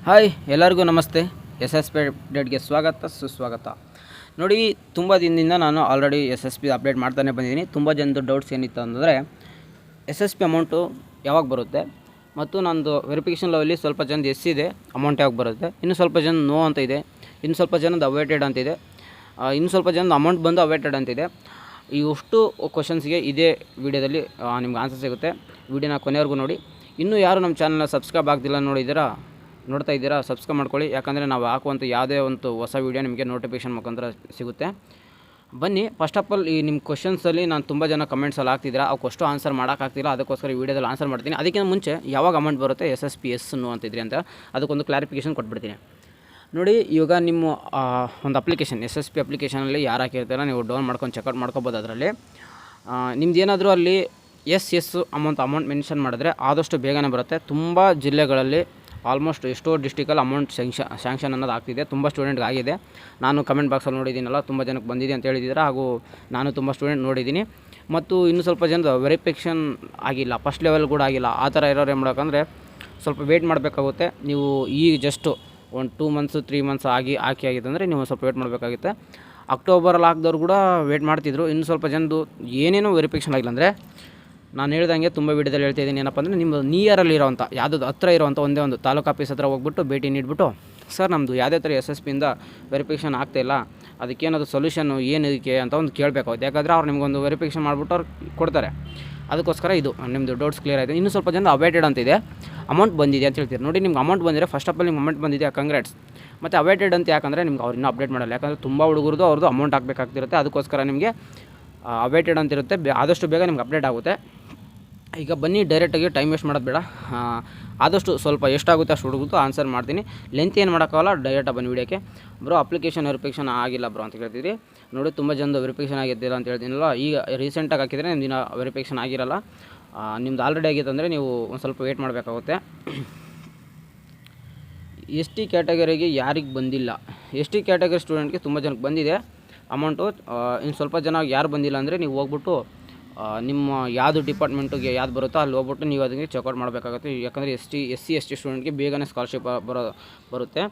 Hi ಎಲ್ಲರಿಗೂ ನಮಸ್ತೆ. S S P ಅಪ್ಡೇಟ್ಗೆ ಸ್ವಾಗತ ಸುಸ್ವಾಗತ. ನೋಡಿ, ತುಂಬ ದಿನದಿಂದ ನಾನು already S S P update ಮಾಡ್ತಾನೆ ಬಂದಿದ್ದೀನಿ. ತುಂಬ ಜನದ ಡೌಟ್ಸ್ ಏನಿತ್ತು ಅಂದರೆ ಎಸ್ ಎಸ್ ಪಿ ಅಮೌಂಟು ಯಾವಾಗ ಬರುತ್ತೆ, ಮತ್ತು ನಂದು ವೆರಿಫಿಕೇಷನ್ ಲೆವೆಲ್ಲಿ ಸ್ವಲ್ಪ ಜನದ ಎಸ್ ಇದೆ, ಅಮೌಂಟ್ ಯಾವಾಗ ಬರುತ್ತೆ, ಇನ್ನು ಸ್ವಲ್ಪ ಜನ ನೋ ಅಂತ ಇದೆ, ಇನ್ನು ಸ್ವಲ್ಪ ಜನದ ಅವೇಟೆಡ್ ಅಂತಿದೆ, ಇನ್ನು ಸ್ವಲ್ಪ ಜನದ ಅಮೌಂಟ್ ಬಂದು ಅವೇಟೆಡ್ ಅಂತಿದೆ. ಇಷ್ಟು ಕ್ವಶನ್ಸ್ಗೆ ಇದೇ ವಿಡಿಯೋದಲ್ಲಿ ನಿಮ್ಗೆ ಆನ್ಸರ್ ಸಿಗುತ್ತೆ. ವಿಡಿಯೋನ ಕೊನೆವರೆಗೂ ನೋಡಿ. ಇನ್ನೂ ಯಾರು ನಮ್ಮ ಚಾನಲ್ನ ಸಬ್ಸ್ಕ್ರೈಬ್ ಆಗ್ತಿಲ್ಲ ನೋಡ್ತಾ ಇದ್ದೀರಾ, ಸಬ್ಸ್ಕ್ರೈಬ್ ಮಾಡ್ಕೊಳ್ಳಿ. ಯಾಕಂದರೆ ನಾವು ಹಾಕುವಂಥ ಯಾವುದೇ ಒಂದು ಹೊಸ ವೀಡಿಯೋ ನಿಮಗೆ ನೋಟಿಫಿಕೇಷನ್ ಮುಖಾಂತರ ಸಿಗುತ್ತೆ. ಬನ್ನಿ, ಫಸ್ಟ್ ಆಫ್ ಆಲ್ ಈ ನಿಮ್ಮ ಕ್ವಶನ್ಸಲ್ಲಿ ನಾನು ತುಂಬ ಜನ ಕಮೆಂಟ್ಸಲ್ಲಿ ಆಗ್ತಿದ್ದೀರಾ, ಅವಕ್ಕಷ್ಟು ಆನ್ಸರ್ ಮಾಡೋಕ್ಕಾಗ್ತಿಲ್ಲ. ಅದಕ್ಕೋಸ್ಕರ ಈ ವಿಡಿಯೋದಲ್ಲಿ ಆನ್ಸರ್ ಮಾಡ್ತೀನಿ. ಅದಕ್ಕಿಂತ ಮುಂಚೆ ಯಾವಾಗ ಅಮೌಂಟ್ ಬರುತ್ತೆ ಎಸ್ ಎಸ್ ಪಿ ಅಂತಿದ್ರಿ ಅಂತ ಅದಕ್ಕೊಂದು ಕ್ಲಾರಿಫಿಕೇಷನ್ ಕೊಟ್ಬಿಡ್ತೀನಿ. ನೋಡಿ, ಇವಾಗ ನಿಮ್ಮ ಒಂದು ಅಪ್ಲಿಕೇಶನ್ ಎಸ್ ಎಸ್ ಪಿ ಅಪ್ಲಿಕೇಶನಲ್ಲಿ ಯಾರು ಹಾಕಿರ್ತೀರ ನೀವು ಡೌನ್ ಮಾಡ್ಕೊಂಡು ಚೆಕ್ಔಟ್ ಮಾಡ್ಕೋಬೋದು. ಅದರಲ್ಲಿ ನಿಮ್ದು ಏನಾದರೂ ಅಲ್ಲಿ ಎಸ್ ಅಮೌಂಟ್ ಮೆನ್ಷನ್ ಮಾಡಿದ್ರೆ ಆದಷ್ಟು ಬೇಗನೆ ಬರುತ್ತೆ. ತುಂಬ ಜಿಲ್ಲೆಗಳಲ್ಲಿ ಆಲ್ಮೋಸ್ಟ್ ಎಷ್ಟೋ ಡಿಸ್ಟಿಕಲ್ಲಿ ಅಮೌಂಟ್ ಸ್ಯಾಂಕ್ಷನ್ ಅನ್ನೋದು ಆಗ್ತಿದೆ. ತುಂಬ ಸ್ಟೂಡೆಂಟ್ಗೆ ಆಗಿದೆ. ನಾನು ಕಮೆಂಟ್ ಬಾಕ್ಸಲ್ಲಿ ನೋಡಿದ್ದೀನಲ್ಲ, ತುಂಬ ಜನಕ್ಕೆ ಬಂದಿದೆ ಅಂತ ಹೇಳಿದ್ದೀರಾ, ಹಾಗೂ ನಾನು ತುಂಬ ಸ್ಟೂಡೆಂಟ್ ನೋಡಿದ್ದೀನಿ. ಮತ್ತು ಇನ್ನೂ ಸ್ವಲ್ಪ ಜನದ ವೆರಿಫಿಕೇಷನ್ ಆಗಿಲ್ಲ, ಫಸ್ಟ್ ಲೆವೆಲ್ ಕೂಡ ಆಗಿಲ್ಲ. ಆ ಥರ ಇರೋರು ಏನು ಮಾಡೋಕ್ಕಂದರೆ ಸ್ವಲ್ಪ ವೇಟ್ ಮಾಡಬೇಕಾಗುತ್ತೆ. ನೀವು ಈಗ ಜಸ್ಟು ಒಂದು 2 ಮಂತ್ಸು 3 ಮಂತ್ಸ್ ಆಗಿದೆ ಅಂದರೆ ನೀವು ಸ್ವಲ್ಪ ವೇಟ್ ಮಾಡಬೇಕಾಗುತ್ತೆ. ಅಕ್ಟೋಬರಲ್ಲಿ ಹಾಕಿದವ್ರು ಕೂಡ ವೇಟ್ ಮಾಡ್ತಿದ್ರು. ಇನ್ನು ಸ್ವಲ್ಪ ಜನದು ಏನೇನೋ ವೆರಿಫಿಕೇಷನ್ ಆಗಿಲ್ಲ ಅಂದರೆ ನಾನು ಹೇಳ್ದಂಗೆ ತುಂಬ ವಿಡಿಯೋದಲ್ಲಿ ಹೇಳ್ತಾಯಿದ್ದೀನಿ. ಏನಪ್ಪ ಅಂದರೆ ನಿಮ್ಮ ನಿಯರಲ್ಲಿ ಇರೋವಂಥ ಯಾವುದಾದ್ರು ಹತ್ರ ಇರೋವಂಥ ಒಂದೇ ಒಂದು ತಾಲೂಕು ಆಫೀಸ್ ಹತ್ರ ಹೋಗ್ಬಿಟ್ಟು ಭೇಟಿ ನೀಡಿಬಿಟ್ಟು, ಸರ್ ನಮ್ಮದು ಯಾವುದೇ ಥರ ಎಸ್ ಎಸ್ ಪಿಯಿಂದ ವೆರಿಫಿಕೇಷನ್ ಆಗ್ತಾಯಿಲ್ಲ, ಅದಕ್ಕೇನಾದ್ರು ಸೊಲ್ಯೂಷನ್ನು ಏನಕ್ಕೆ ಅಂತ ಒಂದು ಕೇಳಬೇಕಾಗುತ್ತೆ. ಯಾಕಂದರೆ ಅವ್ರು ನಿಮ್ಗೊಂದು ವೆರಿಫಿಕೇಷನ್ ಮಾಡಿಬಿಟ್ಟು ಅವ್ರು ಕೊಡ್ತಾರೆ. ಅದಕ್ಕೋಸ್ಕರ ಇದು ನಿಮ್ಮದು ಡೌಟ್ಸ್ ಕ್ಲಿಯರ್ ಆಯಿತು. ಇನ್ನೂ ಸ್ವಲ್ಪ ಜನ ಅವೇಟೆಡ್ ಅಂತಿದೆ, ಅಮೌಂಟ್ ಬಂದಿದೆ ಅಂತ ಹೇಳ್ತೀರಿ. ನೋಡಿ, ನಿಮ್ಗೆ ಅಮೌಂಟ್ ಬಂದಿದೆ, ಫಸ್ಟ್ ಆಫ್ ಆಲ್ ನಿಮ್ಗೆ ಅಮೌಂಟ್ ಬಂದಿದೆ, ಕಂಗ್ರಾಟ್ಸ್. ಮತ್ತು ಅವೇಟೆಡ್ ಅಂತ ಯಾಕಂದರೆ ನಿಮ್ಗೆ ಅವ್ರು ಇನ್ನೂ ಅಪ್ಡೇಟ್ ಮಾಡಲ್ಲ. ಯಾಕಂದರೆ ತುಂಬ ಹುಡುಗರದು ಅವ್ರದ್ದು ಅಮೌಂಟ್ ಹಾಕಬೇಕಾಗ್ತಿರುತ್ತೆ. ಅದಕ್ಕೋಸ್ಕರ ನಿಮಗೆ ಅವೇಟೆಡ್ ಅಂತಿರುತ್ತೆ. ಆದಷ್ಟು ಬೇಗ ನಿಮ್ಗೆ ಅಪ್ಡೇಟ್ ಆಗುತ್ತೆ. ಈಗ ಬನ್ನಿ, ಡೈರೆಕ್ಟಾಗಿ ಟೈಮ್ ವೇಸ್ಟ್ ಮಾಡೋದು ಬೇಡ. ಆದಷ್ಟು ಸ್ವಲ್ಪ ಎಷ್ಟಾಗುತ್ತೆ ಅಷ್ಟು ಹುಡುಗುತ್ತು ಆನ್ಸರ್ ಮಾಡ್ತೀನಿ. ಲೆಂತ್ ಏನು ಮಾಡೋಕ್ಕಾಗಲ್ಲ, ಡೈರೆಕ್ಟಾಗಿ ಬನ್ನಿ ವಿಡಿಯೋಕ್ಕೆ. ಬ್ರೋ ಅಪ್ಲಿಕೇಶನ್ ವೆರಿಫಿಕೇಷನ್ ಆಗಿಲ್ಲ ಬ್ರೋ ಅಂತ ಕೇಳ್ತಿದ್ರಿ. ನೋಡಿ, ತುಂಬ ಜನದು ವೆರಿಫಿಕೇಷನ್ ಆಗಿದ್ದಿಲ್ಲ ಅಂತ ಹೇಳ್ತೀನಲ್ಲ. ಈಗ ರೀಸೆಂಟಾಗಿ ಹಾಕಿದರೆ ನಿಮ್ದು ದಿನ ವೆರಿಫಿಕೇಷನ್ ಆಗಿರಲ್ಲ. ನಿಮ್ದು ಆಲ್ರೆಡಿ ಆಗಿತ್ತು ಅಂದರೆ ನೀವು ಒಂದು ಸ್ವಲ್ಪ ವೇಟ್ ಮಾಡಬೇಕಾಗುತ್ತೆ. ಎಸ್ ಟಿ ಕ್ಯಾಟಗರಿಗೆ ಯಾರಿಗೆ ಬಂದಿಲ್ಲ, ಎಸ್ ಟಿ ಕ್ಯಾಟಗರಿ ಸ್ಟೂಡೆಂಟ್ಗೆ ತುಂಬ ಜನಕ್ಕೆ ಬಂದಿದೆ ಅಮೌಂಟು. ಇನ್ನು ಸ್ವಲ್ಪ ಜನ ಯಾರು ಬಂದಿಲ್ಲ ಅಂದರೆ ನೀವು ಹೋಗ್ಬಿಟ್ಟು ನಿಮ್ಮ ಯಾವುದು ಡಿಪಾರ್ಟ್ಮೆಂಟಿಗೆ ಯಾವ್ದು ಬರುತ್ತೋ ಅಲ್ಲಿ ಹೋಗ್ಬಿಟ್ಟು ನೀವು ಅದಕ್ಕೆ ಚೆಕ್ಔಟ್ ಮಾಡಬೇಕಾಗುತ್ತೆ. ಯಾಕಂದರೆ ಎಸ್ ಸಿ ಎಸ್ ಟಿ ಸ್ಟೂಡೆಂಟ್ಗೆ ಬೇಗನೆ ಸ್ಕಾಲರ್ಶಿಪ್ ಬರುತ್ತೆ.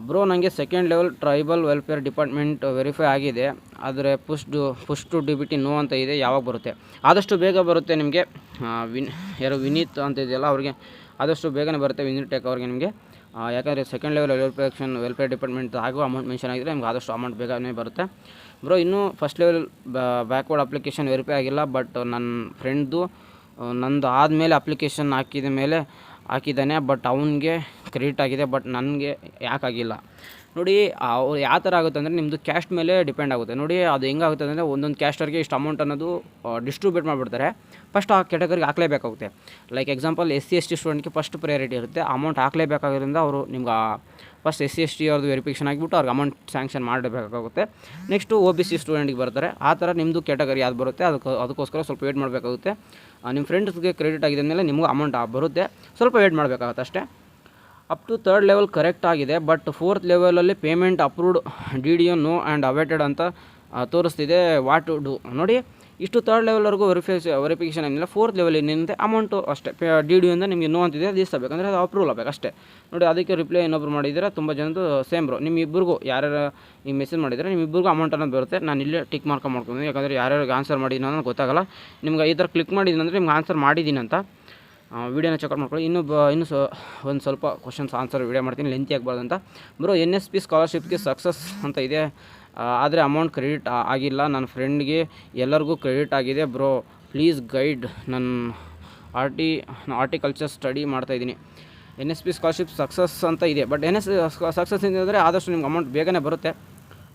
ಬ್ರೋ, ನನಗೆ second level tribal welfare department verify ಆಗಿದೆ, ಆದರೆ push to D B T no ಅಂತ ಇದೆ, ಯಾವಾಗ ಬರುತ್ತೆ? ಆದಷ್ಟು ಬೇಗ ಬರುತ್ತೆ ನಿಮಗೆ. ವಿನೀತ್ ಅಂತ ಇದೆಯಲ್ಲ, ಅವ್ರಿಗೆ ಆದಷ್ಟು ಬೇಗನೆ ಬರುತ್ತೆ. ವಿನೀತ್ ಟೆಕ್ ಅವ್ರಿಗೆ ನಿಮಗೆ. ಯಾಕಂದರೆ ಸೆಕೆಂಡ್ ಲೆವೆಲ್ ವೆಲ್ಫೇರ್ ಡಿಪಾರ್ಟ್ಮೆಂಟ್ ಹಾಗೂ ಅಮೌಂಟ್ ಮೆನ್ಷನ್ ಆಗಿದ್ರೆ ನಿಮ್ಗೆ ಆದಷ್ಟು ಅಮೌಂಟ್ ಬೇಗನೆ ಬರುತ್ತೆ. ಬ್ರೋ, ಇನ್ನೂ first level backward application verify ಆಗಿಲ್ಲ, ಬಟ್ ನನ್ನ ಫ್ರೆಂಡ್ದು ನಂದು ಆದಮೇಲೆ ಅಪ್ಲಿಕೇಶನ್ ಹಾಕಿದ್ದಾನೆ, ಬಟ್ ಅವನಿಗೆ ಕ್ರೆಡಿಟ್ ಆಗಿದೆ, ಬಟ್ ನನಗೆ ಯಾಕಾಗಿಲ್ಲ. ನೋಡಿ, ಅವ್ರು ಯಾವ ಥರ ಆಗುತ್ತೆ ಅಂದರೆ ನಿಮ್ಮದು ಕ್ಯಾಸ್ಟ್ ಮೇಲೆ ಡಿಪೆಂಡ್ ಆಗುತ್ತೆ. ನೋಡಿ, ಅದು ಹೆಂಗಾಗುತ್ತೆ ಅಂದರೆ ಒಂದೊಂದು ಕ್ಯಾಸ್ಟರ್ಗೆ ಇಷ್ಟು ಅಮೌಂಟ್ ಅನ್ನೋದು ಡಿಸ್ಟ್ರಿಬ್ಯೂಟ್ ಮಾಡಿಬಿಡ್ತಾರೆ. ಫಸ್ಟ್ ಆ ಕ್ಯಾಟಗರಿಗೆ ಹಾಕಲೇಬೇಕಾಗುತ್ತೆ. Like example S C S T ಸ್ಟೂಡೆಂಟ್ಗೆ ಫಸ್ಟ್ ಪ್ರಯಾರಿಟಿ ಇರುತ್ತೆ, ಅಮೌಂಟ್ ಹಾಕಲೇಬೇಕಾಗೋದ್ರಿಂದ ಅವರು ನಿಮ್ಗೆ first S C S T ಅವ್ರದ್ದು ವೆರಿಫಿಕೇಷನ್ ಆಗಿಬಿಟ್ಟು ಅವ್ರಿಗೆ ಅಮೌಂಟ್ ಸ್ಯಾಂಕ್ಷನ್ ಮಾಡಬೇಕಾಗುತ್ತೆ. ನೆಕ್ಸ್ಟು ಒ ಬಿ ಸಿ ಸ್ಟೂಡೆಂಟಿಗೆ ಬರ್ತಾರೆ. ಆ ಥರ ನಿಮ್ಮದು ಕ್ಯಾಟಗರಿ ಯಾವ್ದು ಬರುತ್ತೆ ಅದಕ್ಕೋಸ್ಕರ ಸ್ವಲ್ಪ ವೇಟ್ ಮಾಡಬೇಕಾಗುತ್ತೆ. ನಿಮ್ಮ ಫ್ರೆಂಡ್ಸ್ಗೆ ಕ್ರೆಡಿಟ್ ಆಗಿದ ಮೇಲೆ ನಿಮಗೂ ಅಮೌಂಟ್ ಬರುತ್ತೆ, ಸ್ವಲ್ಪ ವೇಟ್ ಮಾಡಬೇಕಾಗುತ್ತೆ ಅಷ್ಟೇ. Up to 3rd level correct ಆಗಿದೆ, ಬಟ್ 4th ಲೆವೆಲಲ್ಲಿ payment approved DDO no and awaited ಅಂತ ತೋರಿಸ್ತಿದೆ. What to do? ನೋಡಿ, ಇಷ್ಟು 3rd ಲೆವೆಲ್ವರೆಗೂ ವೆರಿಫಿಕೇಷನ್ ಏನಿಲ್ಲ. 4th ಲೆವೆಲ್ ಏನಿದೆ ಅಮೌಂಟು ಅಷ್ಟೇ. DDO ಇಂದ ನಿಮಗೆ ನೋ ಅಂತಿದೆ, ಅದು ಇಷ್ಟಬೇಕಂದ್ರೆ ಅದು ಅಪ್ರೂವಲ್ ಆಗಬೇಕು ಅಷ್ಟೇ. ನೋಡಿ, ಅದಕ್ಕೆ ರಿಪ್ಲೈ ಇನ್ನೊಬ್ರು ಮಾಡಿದ್ದೀರಾ, ತುಂಬ ಜನದ್ದು ಸೇಮ್ ಬ್ರೋ. ನಿಮ್ಮಿಬ್ಬರಿಗೂ ಯಾರ್ಯಾರು ಈ ಮೆಸೇಜ್ ಮಾಡಿದರೆ ನಿಮ್ಮಿಬ್ಬರಿಗೂ ಅಮೌಂಟ್ ಅನ್ನೋದು ಬರುತ್ತೆ. ನಾನು ಇಲ್ಲೇ ಟಿಕ್ ಮಾಡ್ಕೊಂಡು ಯಾಕಂದರೆ ಯಾರ್ಯಾರಿಗೆ ಆನ್ಸರ್ ಮಾಡಿದ್ದೀನಿ ಅನ್ನೋದು ಗೊತ್ತಾಗಲ್ಲ. ನಿಮ್ಗೆ ಈ ಥರ ಕ್ಲಿಕ್ ಮಾಡಿದ್ದೀನಿ ಅಂದರೆ ನಿಮ್ಗೆ ಆನ್ಸರ್ ಮಾಡಿದ್ದೀನಿ ಅಂತ. ವೀಡಿಯೋನ ಚೆಕ್ಔಟ್ ಮಾಡ್ಕೊಳ್ಳಿ. ಇನ್ನೂ ಒಂದು ಸ್ವಲ್ಪ ಕ್ವಶನ್ಸ್ ಆನ್ಸರ್ ವೀಡಿಯೋ ಮಾಡ್ತೀನಿ, ಲೆಂತಿ ಆಗಬಾರ್ದು ಅಂತ. ಬ್ರೋ, NSP ಸ್ಕಾಲರ್ಶಿಪ್ಗೆ ಸಕ್ಸಸ್ ಅಂತ ಇದೆ, ಆದರೆ ಅಮೌಂಟ್ ಕ್ರೆಡಿಟ್ ಆಗಿಲ್ಲ. ನನ್ನ ಫ್ರೆಂಡ್ಗೆ ಎಲ್ಲರಿಗೂ ಕ್ರೆಡಿಟ್ ಆಗಿದೆ. ಬ್ರೋ ಪ್ಲೀಸ್ ಗೈಡ್, ನನ್ನ ಆರ್ಟಿಕಲ್ಚರ್ ಸ್ಟಡಿ ಮಾಡ್ತಾಯಿದ್ದೀನಿ. NSP ಸ್ಕಾಲರ್ಶಿಪ್ ಸಕ್ಸಸ್ ಅಂತ ಇದೆ, ಬಟ್ ಸಕ್ಸಸ್ ಅಂದರೆ ಆದಷ್ಟು ನಿಮ್ಗೆ ಅಮೌಂಟ್ ಬೇಗನೆ ಬರುತ್ತೆ.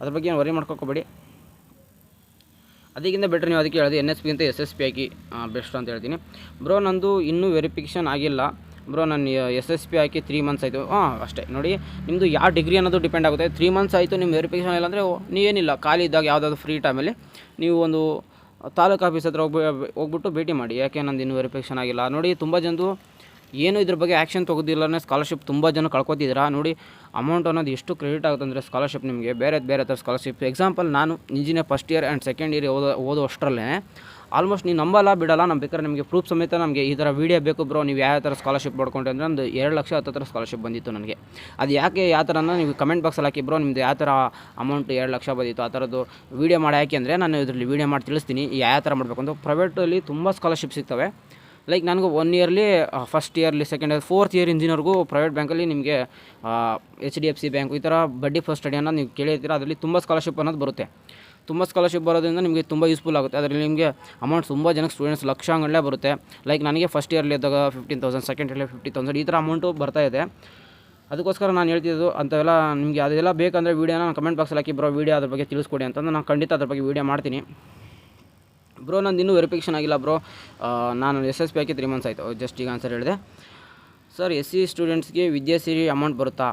ಅದ್ರ ಬಗ್ಗೆ ಏನು ವರಿ ಮಾಡ್ಕೋಬೇಡಿ. ಅದಕ್ಕಿಂತ ಬೆಟ್ರ್ ನೀವು ಅದಕ್ಕೆ ಹೇಳಿದೆ NSP ಅಂತ SSP ಹಾಕಿ ಬೆಸ್ಟ್ ಅಂತ ಹೇಳ್ತೀನಿ. ಬ್ರೋ, ನಂದು ಇನ್ನೂ ವೆರಿಫಿಕೇಷನ್ ಆಗಿಲ್ಲ ಬ್ರೋ, ನಾನು SSP ಹಾಕಿ 3 ಮಂತ್ಸ್ ಆಯಿತು. ಅಷ್ಟೇ. ನೋಡಿ, ನಿಮ್ಮದು ಯಾವ ಡಿಗ್ರಿ ಅನ್ನೋದು ಡಿಪೆಂಡ್ ಆಗುತ್ತೆ. 3 ಮಂತ್ಸ್ ಆಯಿತು ನಿಮ್ಮ ವೆರಿಫಿಕೇಷನ್ ಇಲ್ಲ ಅಂದರೆ ನೀವೇನಿಲ್ಲ, ಖಾಲಿ ಇದ್ದಾಗ ಯಾವುದಾದ್ರು ಫ್ರೀ ಟೈಮಲ್ಲಿ ನೀವು ಒಂದು ತಾಲೂಕು ಆಫೀಸ್ ಹತ್ರ ಹೋಗ್ಬಿಟ್ಟು ಭೇಟಿ ಮಾಡಿ, ಯಾಕೆ ನಂದು ಇನ್ನೂ ವೆರಿಫಿಕೇಷನ್ ಆಗಿಲ್ಲ. ನೋಡಿ, ತುಂಬ ಜನದು ಏನು ಇದ್ರ ಬಗ್ಗೆ ಆ್ಯಕ್ಷನ್ ತೊಗೋದಿಲ್ಲನೇ ಸ್ಕಾಲರ್ಶಿಪ್ ತುಂಬ ಜನ ಕಳ್ಕೊತಿದ್ದೀರಾ. ನೋಡಿ, ಅಮೌಂಟ್ ಅನ್ನೋದು ಎಷ್ಟು ಕ್ರೆಡಿಟ್ ಆಗುತ್ತೆ ಅಂದರೆ ಸ್ಕಾಲರ್ಶಿಪ್ ನಿಮಗೆ ಬೇರೆ ಥರ ಸ್ಕಾಲರ್ಶಿಪ್. ಎಕ್ಸಾಂಪಲ್, ನಾನು engineer first year and second year ಓದೋ ಅಷ್ಟರಲ್ಲೇ ಆಲ್ಮೋಸ್ಟ್ ನೀವು ನಂಬಲ್ಲ ಬಿಡಲ್ಲ, ನಮ್ಮ ಬೇಕಾದ್ರೆ ನಿಮಗೆ ಪ್ರೂಫ್ ಸಮೇತ ನಮಗೆ ಈ ಥರ ವೀಡಿಯೋ ಬೇಕು ಬ್ರೋ, ನೀವು ಯಾವ ಥರ ಸ್ಕಾಲರ್ಶಿಪ್ ಪಡ್ಕೊಂಡ್ರೆ ಅಂದರೆ ಒಂದು 2 ಲಕ್ಷ ಹತ್ರ ಸ್ಕಾಲರ್ಶಿಪ್ ಬಂದಿತ್ತು ನನಗೆ. ಅದು ಯಾಕೆ ಯಾವ ಥರ ನೀವು ಕಮೆಂಟ್ ಬಾಕ್ಸಲ್ಲಿ ಹಾಕಿ ಬ್ರೋ, ನಿಮ್ಮದು ಯಾವ ಥರ ಅಮೌಂಟ್ 2 ಲಕ್ಷ ಬಂದಿತ್ತು ಆ ಥರದ್ದು ವೀಡಿಯೋ ಮಾಡಿ ಹಾಕಿ ಅಂದರೆ ನಾನು ಇದರಲ್ಲಿ ವೀಡಿಯೋ ಮಾಡಿ ತಿಳಿಸ್ತೀನಿ ಯಾವ ಥರ ಮಾಡಬೇಕು ಅಂತ. ಪ್ರೈವೇಟಲ್ಲಿ ತುಂಬ ಸ್ಕಾಲರ್ಶಿಪ್ ಸಿಗ್ತವೆ. ಲೈಕ್ ನನಗೂ 1 ಇಯರ್ಲಿ ಫಸ್ಟ್ ಇಯರ್ಲಿ ಸೆಕೆಂಡ್ ಇಯರ್ 4th ಇಯರ್ ಇಂಜಿನಿಯರ್ಗೂ ಪ್ರೈವೇಟ್ ಬ್ಯಾಂಕಲ್ಲಿ ನಿಮಗೆ HDFC ಬ್ಯಾಂಕು ಈ ಥರ ಬಡ್ಡಿ ಫಸ್ಟ್ ಸ್ಟಡಿ ಅನ್ನೋದು ನೀವು ಕೇಳಿರ್ತೀರ. ಅದರಲ್ಲಿ ತುಂಬ ಸ್ಕಾಲರ್ಶಿಪ್ ಅನ್ನೋದು ಬರುತ್ತೆ. ತುಂಬ ಸ್ಕಾಲರ್ಶಿಪ್ ಬರೋದ್ರಿಂದ ನಿಮಗೆ ತುಂಬ ಯೂಸ್ಫುಲ್ ಆಗುತ್ತೆ. ಅದರಲ್ಲಿ ನಿಮಗೆ ಅಮೌಂಟ್ ತುಂಬ ಜನಕ್ಕೆ ಸ್ಟೂಡೆಂಟ್ಸ್ ಲಕ್ಷಾಂಗಟ್ಟಲೆ ಬರುತ್ತೆ. ಲೈಕ್ ನನಗೆ ಫಸ್ಟ್ ಇಯರ್ಲಿ ಇದ್ದಾಗ 15,000, ಸೆಕೆಂಡ್ ಇಯರ್ಲಿ 50,000 ಈ ಥರ ಅಮೌಂಟು ಬರ್ತಾಯಿದೆ. ಅದಕ್ಕೋಸ್ಕರ ನಾನು ಹೇಳ್ತಿದ್ದು ಅಂಥವೆಲ್ಲ ನಿಮಗೆ ಅದೆಲ್ಲ ಬೇಕಂದರೆ ವೀಡಿಯೋನ ನಾನು ಕಮೆಂಟ್ ಬಾಕ್ಸಲ್ಲಿ ಹಾಕಿ ಬ್ರೋ, ವೀಡಿಯೋ ಅದ್ರ ಬಗ್ಗೆ ತಿಳಿಸ್ಕೊಡಿ ಅಂತಂದು ನಾನು ಖಂಡಿತ ಅದ್ರ ಬಗ್ಗೆ ವೀಡಿಯೋ ಮಾಡ್ತೀನಿ. ಬ್ರೋ ನಂದು ಇನ್ನೂ ವೆರಿಫಿಕೇಷನ್ ಆಗಿಲ್ಲ ಬ್ರೋ, ನಾನು SSP ಹಾಕಿ 3 ಮಂತ್ಸ್ ಆಯಿತು. ಜಸ್ಟ್ ಈಗ ಆನ್ಸರ್ ಹೇಳಿದೆ. ಸರ್ SC ಸ್ಟೂಡೆಂಟ್ಸ್ಗೆ ವಿದ್ಯಾಸಿರಿ ಅಮೌಂಟ್ ಬರುತ್ತಾ?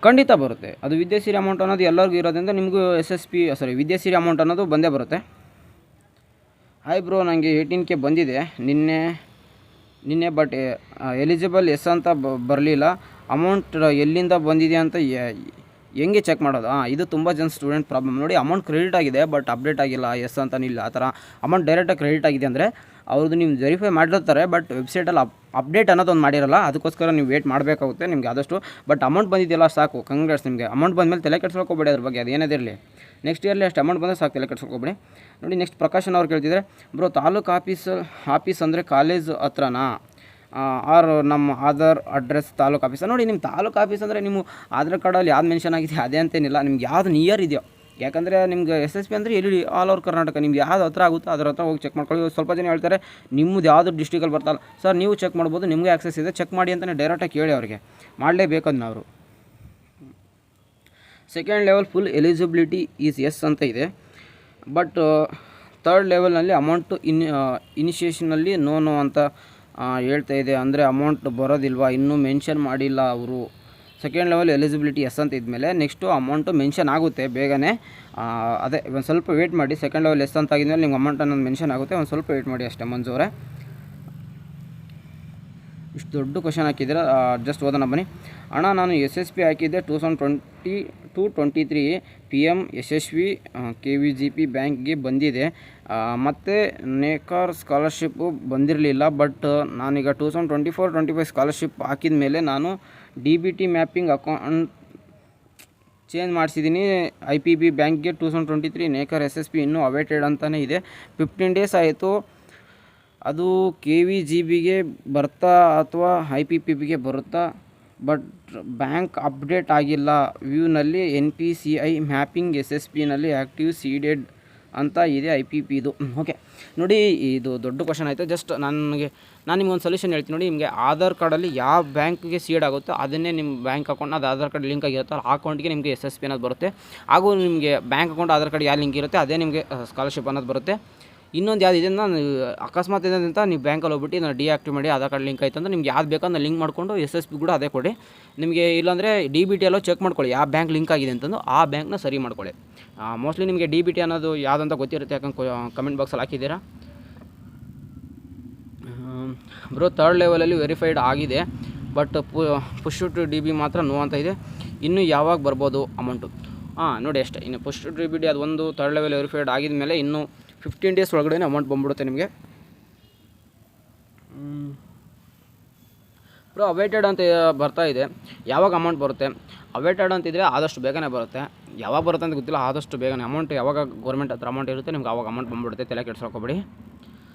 ಖಂಡಿತ ಬರುತ್ತೆ. ಅದು ವಿದ್ಯಾಸಿರಿ ಅಮೌಂಟ್ ಅನ್ನೋದು ಎಲ್ಲರಿಗೂ ಇರೋದ್ರಿಂದ ನಿಮಗೂ ವಿದ್ಯಾಸಿರಿ ಅಮೌಂಟ್ ಅನ್ನೋದು ಬಂದೇ ಬರುತ್ತೆ. ಹಾಯ್ ಬ್ರೋ, ನನಗೆ 18K ಬಂದಿದೆ ನಿನ್ನೆ ಬಟ್ ಎಲಿಜಿಬಲ್ ಎಸ್ ಅಂತ ಬರಲಿಲ್ಲ. ಅಮೌಂಟ್ ಎಲ್ಲಿಂದ ಬಂದಿದೆ ಅಂತ ಹೆಂಗೆ ಚೆಕ್ ಮಾಡೋದು? ಇದು ತುಂಬ ಜನ ಸ್ಟೂಡೆಂಟ್ ಪ್ರಾಬ್ಲಮ್. ನೋಡಿ, ಅಮೌಂಟ್ ಕ್ರೆಡಿಟ್ ಆಗಿದೆ ಬಟ್ ಅಪ್ಡೇಟ್ ಆಗಿಲ್ಲ, ಎಸ್ ಅಂತನಿಲ್ಲ. ಆ ಥರ ಅಮೌಂಟ್ ಡೈರೆಕ್ಟಾಗಿ ಕ್ರೆಡಿಟ್ ಆಗಿದೆ ಅಂದರೆ ಅವ್ರದ್ದು ನೀವು ವೆರಿಫೈ ಮಾಡಿರ್ತಾರೆ, ಬಟ್ ವೆಬ್ಸೈಟಲ್ಲಿ ಅಪ್ಡೇಟ್ ಅನ್ನೋದೊಂದು ಮಾಡಿರಲ್ಲ. ಅದಕ್ಕೋಸ್ಕರ ನೀವು ವೇಟ್ ಮಾಡಬೇಕಾಗುತ್ತೆ ನಿಮಗೆ ಆದಷ್ಟು. ಬಟ್ ಅಮೌಂಟ್ ಬಂದಿದೆಯಲ್ಲ ಸಾಕು, ಕಂಗ್ರಾಟ್ಸ್ ನಿಮಗೆ. ಅಮೌಂಟ್ ಬಂದಮೇಲೆ ತಲೆ ಕೆಡ್ಸ್ಕೊಬೇಡಿ ಅದ್ರ ಬಗ್ಗೆ, ಅದು ಏನೇದಿರಲಿ. ನೆಕ್ಸ್ಟ್ ಇಯರ್ಲಿ ಅಷ್ಟು ಅಮೌಂಟ್ ಬಂದರೆ ಸಾಕು, ತಲೆ ಕೆಡ್ಸ್ಕೊಬೇಡಿ. ನೋಡಿ, ನೆಕ್ಸ್ಟ್ ಪ್ರಕಾಶನ್ ಅವ್ರು ಕೇಳ್ತಿದ್ರೆ, ಬ್ರೋ ತಾಲೂಕು ಆಫೀಸ್ ಅಂದರೆ ಕಾಲೇಜ್ ಹತ್ರನಾ ಆರ್ ನಮ್ಮ ಆಧಾರ್ ಅಡ್ರೆಸ್ ತಾಲೂಕು ಆಫೀಸ? ನೋಡಿ, ನಿಮ್ಮ ತಾಲೂಕು ಆಫೀಸ್ ಅಂದರೆ ನಿಮ್ಮ ಆಧಾರ್ ಕಾರ್ಡಲ್ಲಿ ಯಾವ್ದು ಮೆನ್ಷನ್ ಆಗಿದೆ ಅದೇ ಅಂತೇನಿಲ್ಲ, ನಿಮ್ಗೆ ಯಾವ್ದು ನಿಯರ್ ಇದೆಯೋ. ಯಾಕಂದರೆ ನಿಮ್ಗೆ SSP ಅಂದರೆ ಎಲ್ಲಿ ಆಲ್ ಓವರ್ ಕರ್ನಾಟಕ, ನಿಮ್ಗೆ ಯಾವ್ದು ಹತ್ರ ಆಗುತ್ತೋ ಅದ್ರ ಹತ್ರ ಹೋಗಿ ಚೆಕ್ ಮಾಡ್ಕೊಳ್ಳಿ. ಸ್ವಲ್ಪ ಜನ ಹೇಳ್ತಾರೆ ನಿಮ್ಮದು ಯಾವುದು ಡಿಸ್ಟ್ರಿಕಲ್ಲಿ ಬರ್ತಲ್ಲ ಸರ್, ನೀವು ಚೆಕ್ ಮಾಡ್ಬೋದು, ನಿಮಗೆ ಆಕ್ಸೆಸ್ ಇದೆ, ಚೆಕ್ ಮಾಡಿ ಅಂತಲೇ ಡೈರೆಕ್ಟಾಗಿ ಕೇಳಿ ಅವ್ರಿಗೆ. ಮಾಡಲೇಬೇಕದನ್ನ ಅವರು. Second level full eligibility is yes ಅಂತ ಇದೆ, ಬಟ್ ಥರ್ಡ್ ಲೆವೆಲ್ನಲ್ಲಿ ಅಮೌಂಟು ಇನಿಷಿಯೇಷನಲ್ಲಿ ನೋ ಅಂತ ಹೇಳ್ತಾ ಇದೆ. ಅಂದರೆ ಅಮೌಂಟ್ ಬರೋದಿಲ್ವಾ? ಇನ್ನೂ ಮೆನ್ಷನ್ ಮಾಡಿಲ್ಲ ಅವರು. ಸೆಕೆಂಡ್ ಲೆವೆಲ್ ಎಲಿಜಿಬಿಲಿಟಿ ಎಸ್ ಅಂತ ಇದ್ಮೇಲೆ ನೆಕ್ಸ್ಟು ಅಮೌಂಟು ಮೆನ್ಷನ್ ಆಗುತ್ತೆ ಬೇಗನೆ. ಅದೇ ಒಂದು ಸ್ವಲ್ಪ ವೇಟ್ ಮಾಡಿ. ಸೆಕೆಂಡ್ ಲೆವೆಲ್ ಎಸ್ ಅಂತ ಆಗಿದ್ಮೇಲೆ ನಿಮ್ಗೆ ಅಮೌಂಟ್ ಅನ್ನೋದು ಮೆನ್ಷನ್ ಆಗುತ್ತೆ, ಒಂದು ಸ್ವಲ್ಪ ವೇಟ್ ಮಾಡಿ ಅಷ್ಟೇ ಮಂಜೂರೇ. ಇಷ್ಟು ದೊಡ್ಡ ಕ್ವಶನ್ ಹಾಕಿದ್ರೆ ಜಸ್ಟ್ ಓದೋಣ ಬನ್ನಿ. ಅಣ್ಣ, ನಾನು SSP ಹಾಕಿದ್ದೆ 2022-23 PM ಯಶಸ್ವಿ KVGP ಬ್ಯಾಂಕ್ಗೆ ಬಂದಿದೆ, ಮತ್ತು ನೇಕಾರ್ ಸ್ಕಾಲರ್ಶಿಪ್ಪು ಬಂದಿರಲಿಲ್ಲ. ಬಟ್ ನಾನೀಗ 2024-25 ಸ್ಕಾಲರ್ಶಿಪ್ ಹಾಕಿದ ಮೇಲೆ ನಾನು DBT ಮ್ಯಾಪಿಂಗ್ ಅಕೌಂಟ್ ಚೇಂಜ್ ಮಾಡಿಸಿದ್ದೀನಿ. IPB ಬ್ಯಾಂಕ್ಗೆ 2023 ನೇಕಾರ್ SSP ಇನ್ನೂ ಅವೇಟೆಡ್ ಅಂತಲೇ ಇದೆ. 15 ಡೇಸ್ ಆಯಿತು. ಅದು KVGBಗೆ ಬರ್ತಾ ಅಥವಾ IPPBಗೆ ಬರುತ್ತಾ? ಬಟ್ ಬ್ಯಾಂಕ್ ಅಪ್ಡೇಟ್ ಆಗಿಲ್ಲ. ವ್ಯೂನಲ್ಲಿ NPCI ಮ್ಯಾಪಿಂಗ್ SSPನಲ್ಲಿ ಆ್ಯಕ್ಟಿವ್ ಸೀಡೆಡ್ ಅಂತ ಇದೆ IPPದು. ಓಕೆ, ನೋಡಿ, ಇದು ದೊಡ್ಡ ಕ್ವಶನ್ ಆಯಿತು. ಜಸ್ಟ್ ನಾನು ನಿಮ್ಗೊಂದು ಸೊಲ್ಯೂಷನ್ ಹೇಳ್ತೀನಿ. ನೋಡಿ, ನಿಮಗೆ ಆಧಾರ್ ಕಾರ್ಡಲ್ಲಿ ಯಾವ ಬ್ಯಾಂಕ್ಗೆ ಸೀಡ್ ಆಗುತ್ತೋ ಅದನ್ನೇ ನಿಮ್ಮ ಬ್ಯಾಂಕ್ ಅಕೌಂಟ್, ಅದು ಆಧಾರ್ ಕಾರ್ಡ್ ಲಿಂಕ್ ಆಗಿರುತ್ತೆ, ಆ ಅಕೌಂಟ್ಗೆ ನಿಮಗೆ SSP ಅನ್ನೋದು ಬರುತ್ತೆ. ಹಾಗೂ ನಿಮಗೆ ಬ್ಯಾಂಕ್ ಅಕೌಂಟ್ ಆಧಾರ್ ಕಾರ್ಡ್ ಯಾವ ಲಿಂಕ್ ಇರುತ್ತೆ ಅದೇ ನಿಮಗೆ ಸ್ಕಾಲರ್ಶಿಪ್ ಅನ್ನೋದು ಬರುತ್ತೆ. ಇನ್ನೊಂದು ಯಾವ್ದು ಇದೆ ನಾನು ಅಕಸ್ಮಾತ್ ಇದೆ ಅಂತ ನೀವು ಬ್ಯಾಂಕಲ್ಲಿ ಹೋಗ್ಬಿಟ್ಟು ನಾನು ಡಿಆಕ್ಟಿವ್ ಮಾಡಿ ಆಧಾರ್ ಕಾರ್ಡ್ ಲಿಂಕ್ ಆಯ್ತು ಅಂದರೆ ನಿಮ್ಗೆ ಯಾವ್ದು ಬೇಕಂದ್ರೆ ಲಿಂಕ್ ಮಾಡಿಕೊಂಡು SSP ಕೂಡ ಅದೇ ಕೊಡಿ. ನಿಮಗೆ ಇಲ್ಲಾಂದರೆ DBT ಎಲ್ಲೋ ಚೆಕ್ ಮಾಡ್ಕೊಳ್ಳಿ ಯಾವ ಬ್ಯಾಂಕ್ ಲಿಂಕ್ ಆಗಿದೆ ಅಂತಂದು, ಆ ಬ್ಯಾಂಕ್ನ ಸರಿ ಮಾಡ್ಕೊಳ್ಳಿ. ಮೋಸ್ಟ್ಲಿ ನಿಮಗೆ DBT ಅನ್ನೋದು ಯಾವುದಂತ ಗೊತ್ತಿರುತ್ತೆ, ಯಾಕಂದ್ರೆ ಕಮೆಂಟ್ ಬಾಕ್ಸಲ್ಲಿ ಹಾಕಿದ್ದೀರಾ. ಬ್ರೋ, ಥರ್ಡ್ ಲೆವೆಲಲ್ಲಿ ವೆರಿಫೈಡ್ ಆಗಿದೆ, ಬಟ್ ಪುಷ್ ಟು DB ಮಾತ್ರ ನೋ ಅಂತ ಇದೆ. ಇನ್ನೂ ಯಾವಾಗ ಬರ್ಬೋದು ಅಮೌಂಟು? ನೋಡಿ ಅಷ್ಟೇ. ಇನ್ನು ಪುಷ್ ಟು DBT ಅದು ಒಂದು ಥರ್ಡ್ ಲೆವೆಲ್ ವೆರಿಫೈಡ್ ಆಗಿದ ಮೇಲೆ ಇನ್ನೂ 15 ಡೇಸ್ ಒಳಗಡೆ ಅಮೌಂಟ್ ಬಂದ್ಬಿಡುತ್ತೆ ನಿಮಗೆ. ಬ್ರೋ, ಅವೇಟೆಡ್ ಅಂತ ಬರ್ತಾ ಇದೆ, ಯಾವಾಗ ಅಮೌಂಟ್ ಬರುತ್ತೆ? ಅವೇಟೆಡ್ ಅಂತಿದ್ರೆ ಆದಷ್ಟು ಬೇಗನೆ ಬರುತ್ತೆ. ಯಾವಾಗ ಬರುತ್ತೆ ಅಂತ ಗೊತ್ತಿಲ್ಲ, ಆದಷ್ಟು ಬೇಗನೆ ಅಮೌಂಟ್ ಯಾವಾಗ ಗೌರ್ಮೆಂಟ್ ಹತ್ರ ಅಮೌಂಟ್ ಇರುತ್ತೆ ನಿಮ್ಗೆ ಆವಾಗ ಅಮೌಂಟ್ ಬಂದ್ಬಿಡುತ್ತೆ, ತಲೆ ಕೆಡ್ಸ್ಕೊಬೇಡಿ.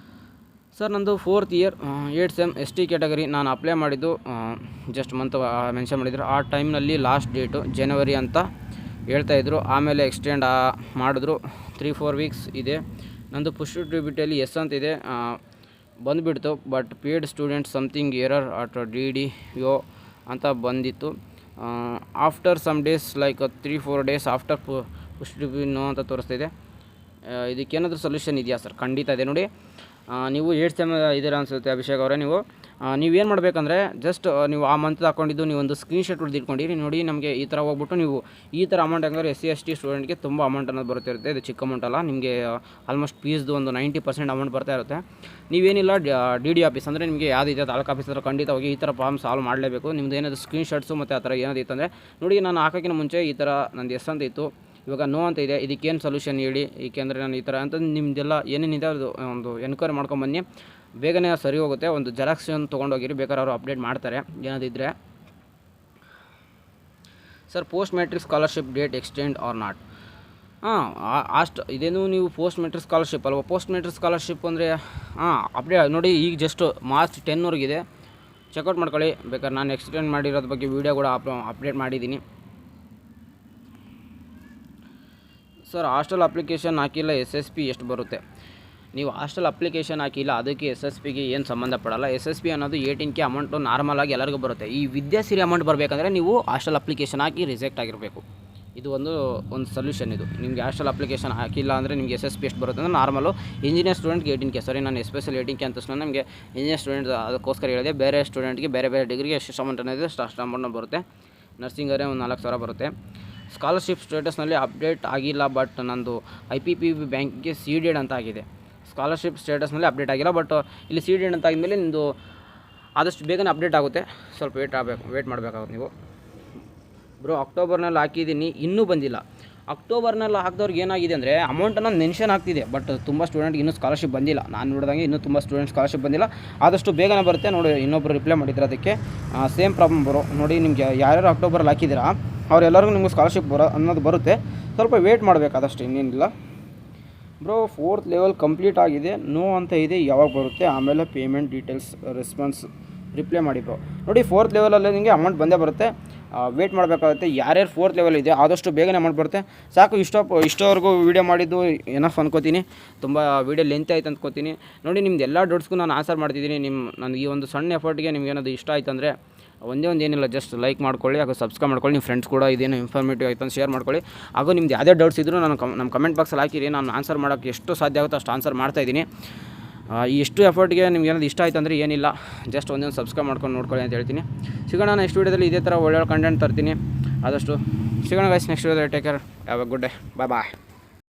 ಸರ್, ನಂದು 4th year 8th sem ST category. ನಾನು ಅಪ್ಲೈ ಮಾಡಿದ್ದು ಜಸ್ಟ್ ಮಂತ್ ಮೆನ್ಷನ್ ಮಾಡಿದ್ರು. ಆ ಟೈಮ್ನಲ್ಲಿ ಲಾಸ್ಟ್ ಡೇಟು ಜನವರಿ ಅಂತ ಹೇಳ್ತಾಯಿದ್ರು. ಆಮೇಲೆ ಎಕ್ಸ್ಟೆಂಡ್ ಮಾಡಿದ್ರು, 3-4 ವೀಕ್ಸ್ ಇದೆ. ನಂದು ಪುಷ್ ಟು DBTಯಲ್ಲಿ ಎಸ್ ಅಂತಿದೆ, ಬಂದುಬಿಡ್ತು. But paid student something error at DDO ಅಂತ ಬಂದಿತ್ತು. After some days like 3-4 days after push to DB no ಅಂತ ತೋರಿಸ್ತಿದೆ. ಇದಕ್ಕೇನಾದರೂ ಸೊಲ್ಯೂಷನ್ ಇದೆಯಾ ಸರ್? ಖಂಡಿತ ಇದೆ. ನೋಡಿ, ನೀವು 8th ಸೆಮ್ ಇದ್ದೀರಾ ಅನಿಸುತ್ತೆ ಅಭಿಷೇಕ್ ಅವರೇ. ನೀವೇನು ಮಾಡಬೇಕಂದ್ರೆ ಜಸ್ಟ್ ನೀವು ಆ ಮಂತ್ ಹಾಕ್ಕೊಂಡಿದ್ದು ನೀವು ಒಂದು ಸ್ಕ್ರೀನ್ಶಾಟ್ ಹೊಡೆದಿಟ್ಕೊಂಡಿರಿ. ನೋಡಿ, ನಮಗೆ ಈ ಥರ ಹೋಗ್ಬಿಟ್ಟು ನೀವು ಈ ಥರ ಅಮೌಂಟ್ ಹಂಗಾದ್ರೆ SC ST ಸ್ಟೂಡೆಂಟ್ಗೆ ತುಂಬ ಅಮೌಂಟ್ ಅನ್ನೋದು ಬರ್ತಿರುತ್ತೆ. ಇದು ಚಿಕ್ಕ ಅಮೌಂಟ್ ಅಲ್ಲ, ನಿಮಗೆ ಆಲ್ಮೋಸ್ಟ್ ಫೀಸ್ದು ಒಂದು 90% ಅಮೌಂಟ್ ಬರ್ತಾ ಇರುತ್ತೆ. ನೀವೇನಿಲ್ಲ DD ಆಫೀಸ್ ಅಂದರೆ ನಿಮಗೆ ಯಾವುದಿದೆ ತಾಲೂಕು ಆಫೀಸ್ ಹತ್ರ ಖಂಡಿತ ಹೋಗಿ ಈ ಥರ ಪ್ರಾಬ್ಲಮ್ ಸಾಲ್ವ್ ಮಾಡಲೇಬೇಕು. ನಿಮ್ಮದು ಏನಾದರೂ ಸ್ಕ್ರೀನ್ಶಾಟ್ಸು ಮತ್ತು ಆ ಥರ ಏನಾದಿತ್ತು ಅಂದರೆ ನೋಡಿ, ನಾನು ಹಾಕೋಕ್ಕಿಂತ ಮುಂಚೆ ಈ ಥರ ನಂದು ಎಸ್ ಅಂತ ಇತ್ತು, ಇವಾಗ ನೋ ಅಂತ ಇದೆ, ಇದಕ್ಕೇನು ಸೊಲ್ಯೂಷನ್ ಹೇಳಿ, ಏಕೆಂದರೆ ನಾನು ಈ ಥರ ಅಂತ ನಿಮ್ಮದೆಲ್ಲ ಏನೇನಿದೆ ಅದು ಒಂದು ಎನ್ಕ್ವೈರಿ ಮಾಡ್ಕೊಂಬನ್ನಿ, ಬೇಗನೆ ಸರಿ ಹೋಗುತ್ತೆ. ಒಂದು ಜೆರಾಕ್ಸನ್ನು ತೊಗೊಂಡೋಗಿರಿ, ಬೇಕಾದ್ರೆ ಅವರು ಅಪ್ಡೇಟ್ ಮಾಡ್ತಾರೆ ಏನಾದಿದ್ದರೆ. Sir post matric scholarship date extend or not. ಇದೇನು ನೀವು ಪೋಸ್ಟ್ ಮೆಟ್ರಿಕ್ ಸ್ಕಾಲರ್ಶಿಪ್ ಅಲ್ವಾ? ಪೋಸ್ಟ್ ಮೆಟ್ರಿಕ್ ಸ್ಕಾಲರ್ಶಿಪ್ ಅಂದರೆ ಅಪ್ಡೇಟ್ ನೋಡಿ, ಈಗ ಜಸ್ಟ್ ಮಾರ್ಚ್ 10ವರೆಗಿದೆ, ಚೆಕ್ಔಟ್ ಮಾಡ್ಕೊಳ್ಳಿ. ಬೇಕಾದ್ರೆ ನಾನು ಎಕ್ಸ್ಟೆಂಡ್ ಮಾಡಿರೋದ್ರ ಬಗ್ಗೆ ವೀಡಿಯೋ ಕೂಡ ಅಪ್ಡೇಟ್ ಮಾಡಿದ್ದೀನಿ. ಸರ್ ಹಾಸ್ಟೆಲ್ ಅಪ್ಲಿಕೇಶನ್ ಹಾಕಿಲ್ಲ, SSP ಎಷ್ಟು ಬರುತ್ತೆ? ನೀವು ಹಾಸ್ಟೆಲ್ ಅಪ್ಲಿಕೇಶನ್ ಹಾಕಿಲ್ಲ, ಅದಕ್ಕೆ SSPಗೆ ಏನು ಸಂಬಂಧ ಪಡಲ್ಲ. SSP ಅನ್ನೋದು 18K ಅಮೌಂಟು ನಾರ್ಮಲಾಗಿ ಎಲ್ಲರಿಗೂ ಬರುತ್ತೆ. ಈ ವಿದ್ಯಾಸಿರಿ ಅಮೌಂಟ್ ಬರಬೇಕಂದ್ರೆ ನೀವು ಹಾಸ್ಟೆಲ್ ಅಪ್ಲಿಕೇಶನ್ ಹಾಕಿ ರಿಜೆಕ್ಟ್ ಆಗಿರಬೇಕು. ಇದು ಒಂದು ಸೊಲ್ಯೂಷನ್. ಇದು ನಿಮಗೆ ಹಾಸ್ಟೆಲ್ ಅಪ್ಲಿಕೇಶನ್ ಹಾಕಿಲ್ಲ ಅಂದರೆ ನಿಮಗೆ SSP ಎಷ್ಟು ಬರುತ್ತೆ ಅಂದರೆ ನಾರ್ಮಲು ಇಂಜಿನಿಯರ್ ಸ್ಟೂಡೆಂಟ್ಗೆ 18K, ಸಾರಿ ನಾನು ಎಸ್ಪೆಷಲ್ 18K ಅಂತ ನಮಗೆ ಇಂಜಿನಿಯರ್ ಸ್ಟೂಡೆಂಟ್ ಅದಕ್ಕೋಸ್ಕರ ಹೇಳಿದೆ. ಬೇರೆ ಸ್ಟೂಡೆಂಟ್ಗೆ ಬೇರೆ ಡಿಗ್ರಿಗೆ ಎಷ್ಟು ಅಮೌಂಟ್ ಅನ್ನೋದು ಅಷ್ಟು ಅಮೌಂಟ್ ಬರುತ್ತೆ. ನರ್ಸಿಂಗರೇ ಒಂದು 4,000 ಬರುತ್ತೆ. ಸ್ಕಾಲರ್ಶಿಪ್ ಸ್ಟೇಟಸ್ನಲ್ಲಿ ಅಪ್ಡೇಟ್ ಆಗಿಲ್ಲ, ಬಟ್ ನಂದು IPP ಬ್ಯಾಂಕಿಗೆ ಸೀಡೆಡ್ ಅಂತ ಆಗಿದೆ. ಸ್ಕಾಲರ್ಶಿಪ್ ಸ್ಟೇಟಸ್ನಲ್ಲಿ ಅಪ್ಡೇಟ್ ಆಗಿಲ್ಲ, ಬಟ್ ಇಲ್ಲಿ ಸೀಡೆಡ್ ಅಂತ ಆಗಿದ್ಮೇಲೆ ನಿಮ್ಮದು ಆದಷ್ಟು ಬೇಗನೆ ಅಪ್ಡೇಟ್ ಆಗುತ್ತೆ. ಸ್ವಲ್ಪ ವೇಟ್ ಮಾಡಬೇಕಾಗುತ್ತೆ ನೀವು. ಬ್ರೋ ಅಕ್ಟೋಬರ್ನಲ್ಲಿ ಹಾಕಿದ್ದೀನಿ, ಇನ್ನೂ ಬಂದಿಲ್ಲ. ಅಕ್ಟೋಬರ್ನಲ್ಲಿ ಹಾಕಿದವ್ರಿಗೆ ಏನಾಗಿದೆ ಅಂದರೆ ಅಮೌಂಟನ್ನು ಮೆನ್ಷನ್ ಆಗ್ತಿದೆ, ಬಟ್ ತುಂಬ ಸ್ಟೂಡೆಂಟ್ಗೆ ಇನ್ನೂ ಸ್ಕಾಲರ್ಶಿಪ್ ಬಂದಿಲ್ಲ. ನಾನು ನೋಡಿದಂಗೆ ಇನ್ನೂ ತುಂಬ ಸ್ಟೂಡೆಂಟ್ ಸ್ಕಾಲರ್ಶಿಪ್ ಬಂದಿಲ್ಲ. ಆದಷ್ಟು ಬೇಗನೆ ಬರುತ್ತೆ ನೋಡಿ. ಇನ್ನೊಬ್ಬರು ರಿಪ್ಲೈ ಮಾಡಿದ್ರು ಅದಕ್ಕೆ ಸೇಮ್ ಪ್ರಾಬ್ಲಮ್ ಬ್ರೋ. ನೋಡಿ ನಿಮಗೆ ಯಾರ್ಯಾರು ಅಕ್ಟೋಬರಲ್ಲಿ ಹಾಕಿದ್ದೀರಾ ಅವರೆಲ್ಲರಿಗೂ ನಿಮ್ಗೆ ಸ್ಕಾಲರ್ಶಿಪ್ ಅನ್ನೋದು ಬರುತ್ತೆ. ಸ್ವಲ್ಪ ವೇಟ್ ಮಾಡಬೇಕು, ಅದಷ್ಟು ಇನ್ನೇನಿಲ್ಲ. ಬ್ರೋ 4th ಲೆವೆಲ್ ಕಂಪ್ಲೀಟ್ ಆಗಿದೆ, ನೋ ಅಂತ ಇದೆ, ಯಾವಾಗ ಬರುತ್ತೆ? ಆಮೇಲೆ ಪೇಮೆಂಟ್ ಡೀಟೇಲ್ಸ್ ರೆಸ್ಪಾನ್ಸ್ ರಿಪ್ಲೈ ಮಾಡಿ ಬ್ರೋ. ನೋಡಿ 4th ಲೆವೆಲಲ್ಲಿ ನಿಮಗೆ ಅಮೌಂಟ್ ಬಂದೇ ಬರುತ್ತೆ, ವೇಟ್ ಮಾಡಬೇಕಾಗುತ್ತೆ. ಯಾರ್ಯಾರು 4th ಲೆವೆಲ್ ಇದೆ ಆದಷ್ಟು ಬೇಗನೆ ಅಮೌಂಟ್ ಬರುತ್ತೆ. ಸಾಕು, ಇಷ್ಟವರೆಗೂ ವೀಡಿಯೋ ಮಾಡಿದ್ದು ಎನಫ್ ಅನ್ಕೋತೀನಿ. ತುಂಬ ವೀಡಿಯೋ ಲೆಂತ್ ಆಯ್ತು ಅಂದ್ಕೋತೀನಿ. ನೋಡಿ ನಿಮ್ದು ಎಲ್ಲ ಡೌಟ್ಸ್ಗೂ ನಾನು ಆನ್ಸರ್ ಮಾಡ್ತಿದ್ದೀನಿ. ನನಗೆ ಈ ಒಂದು ಸಣ್ಣ ಎಫರ್ಟ್ಗೆ ನಿಮ್ಗೆ ಏನಾದರೂ ಇಷ್ಟ ಆಯ್ತು ಅಂದರೆ ಏನಿಲ್ಲ, ಜಸ್ಟ್ ಲೈಕ್ ಮಾಡ್ಕೊಳ್ಳಿ, ಹಾಗೂ ಸಬ್ಸ್ಕ್ರೈಬ್ ಮಾಡ್ಕೊಳ್ಳಿ. ನಿಮ್ಮ ಫ್ರೆಂಡ್ಸ್ ಕೂಡ ಇದೇನು ಇನ್ಫಾರ್ಮೇಟಿವ್ ಆಯ್ತು ಅಂತ ಶೇರ್ ಮಾಡ್ಕೊಳ್ಳಿ. ಹಾಗೂ ನಿಮ್ದು ಯಾವುದೇ ಡೌಟ್ಸ್ ಇದ್ದರೂ ನಮ್ಮ ಕಮೆಂಟ್ ಬಾಕ್ಸಲ್ಲಿ ಹಾಕಿರಿ. ನಾನು ಆನ್ಸರ್ ಮಾಡೋಕ್ಕೆ ಎಷ್ಟು ಸಾಧ್ಯ ಆಗುತ್ತೋ ಅಷ್ಟು ಆನ್ಸರ್ ಮಾಡ್ತಾಯಿದ್ದೀನಿ. ಎಷ್ಟು ಎಫರ್ಟ್ಗೆ ನಿಮ್ಗೆ ಏನಾದ್ರು ಇಷ್ಟ ಆಯ್ತು ಅಂದರೆ ಏನಿಲ್ಲ, ಜಸ್ಟ್ ಒಂದೊಂದು ಸಬ್ಸ್ಕ್ರೈಬ್ ಮಾಡ್ಕೊಂಡು ನೋಡ್ಕೊಳ್ಳಿ ಅಂತ ಹೇಳ್ತೀನಿ. ಸಿಗೋಣ ನೆಕ್ಸ್ಟ್ ವೀಡಿಯೋದಲ್ಲಿ ಇದೇ ಥರ ಒಳ್ಳೆ ಕಂಟೆಂಟ್ ತರ್ತೀನಿ. ಆದಷ್ಟು ಸಿಗೋಣ ಗೈಸ್ ನೆಕ್ಸ್ಟ್ ವೀಡಿಯೋದಲ್ಲಿ. Take care, have a good day, bye.